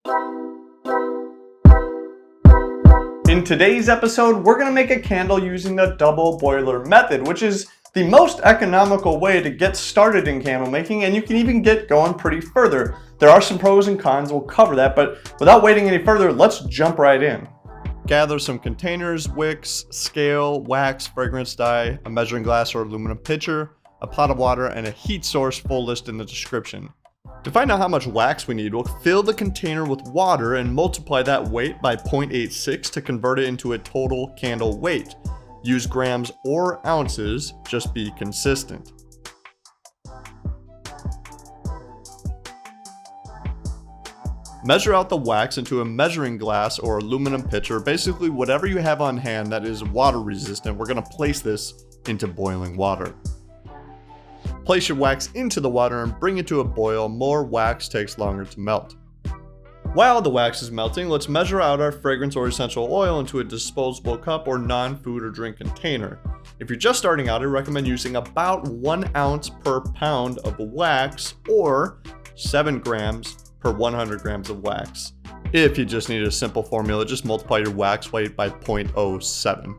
In today's episode, we're going to make a candle using the double boiler method, which is the most economical way to get started in candle making, and you can even get going pretty further. There are some pros and cons, we'll cover that, but without waiting any further, let's jump right in. Gather some containers, wicks, scale, wax, fragrance dye, a measuring glass or aluminum pitcher, a pot of water, and a heat source, full list in the description. To find out how much wax we need, we'll fill the container with water and multiply that weight by 0.86 to convert it into a total candle weight. Use grams or ounces, just be consistent. Measure out the wax into a measuring glass or aluminum pitcher, basically whatever you have on hand that is water resistant. We're going to place this into boiling water. Place your wax into the water and bring it to a boil. More wax takes longer to melt. While the wax is melting, let's measure out our fragrance or essential oil into a disposable cup or non-food or drink container. If you're just starting out, I recommend using about 1 ounce per pound of wax or 7 grams per 100 grams of wax. If you just need a simple formula, just multiply your wax weight by 0.07.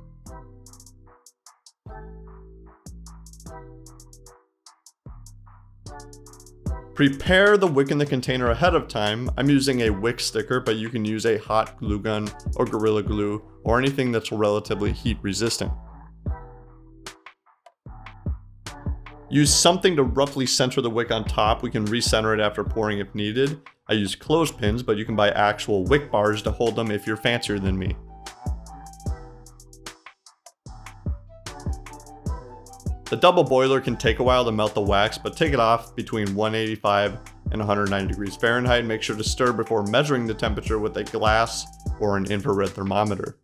Prepare the wick in the container ahead of time. I'm using a wick sticker, but you can use a hot glue gun or Gorilla Glue or anything that's relatively heat resistant. Use something to roughly center the wick on top. We can recenter it after pouring if needed. I use clothespins, but you can buy actual wick bars to hold them if you're fancier than me. The double boiler can take a while to melt the wax, but take it off between 185 and 190 degrees Fahrenheit. Make sure to stir before measuring the temperature with a glass or an infrared thermometer.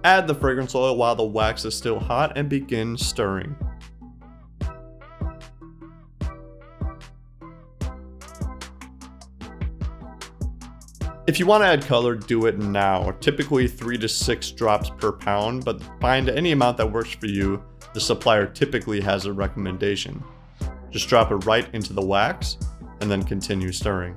Add the fragrance oil while the wax is still hot and begin stirring. If you want to add color, do it now. Typically 3 to 6 drops per pound, but find any amount that works for you. The supplier typically has a recommendation. Just drop it right into the wax and then continue stirring.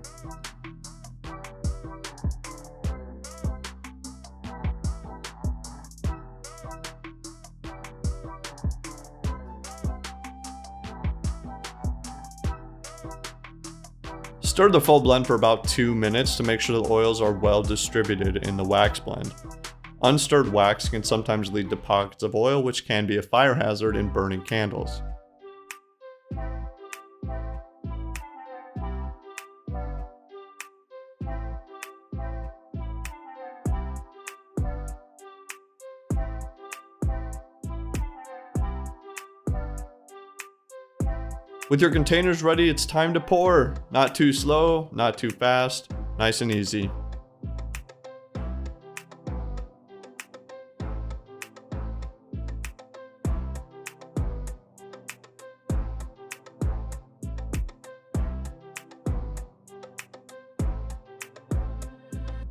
Stir the full blend for about 2 minutes to make sure the oils are well distributed in the wax blend. Unstirred wax can sometimes lead to pockets of oil, which can be a fire hazard in burning candles. With your containers ready, it's time to pour. Not too slow, not too fast, nice and easy.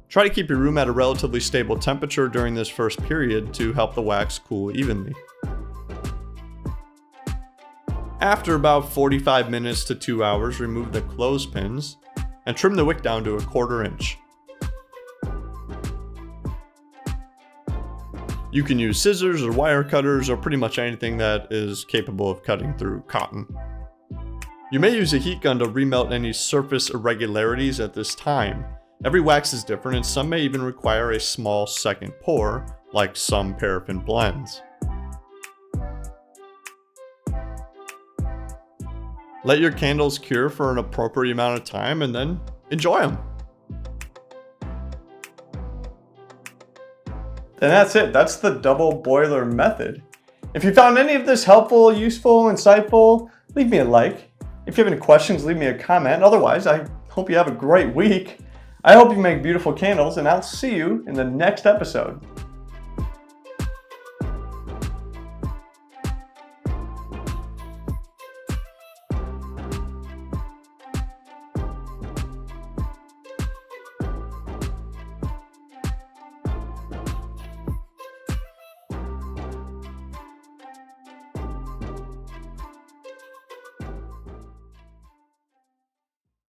Try to keep your room at a relatively stable temperature during this first period to help the wax cool evenly. After about 45 minutes to 2 hours, remove the clothespins and trim the wick down to 1/4 inch. You can use scissors or wire cutters or pretty much anything that is capable of cutting through cotton. You may use a heat gun to remelt any surface irregularities at this time. Every wax is different and some may even require a small second pour, like some paraffin blends. Let your candles cure for an appropriate amount of time and then enjoy them. Then that's it. That's the double boiler method. If you found any of this helpful, useful, insightful, leave me a like. If you have any questions, leave me a comment. Otherwise, I hope you have a great week. I hope you make beautiful candles, and I'll see you in the next episode.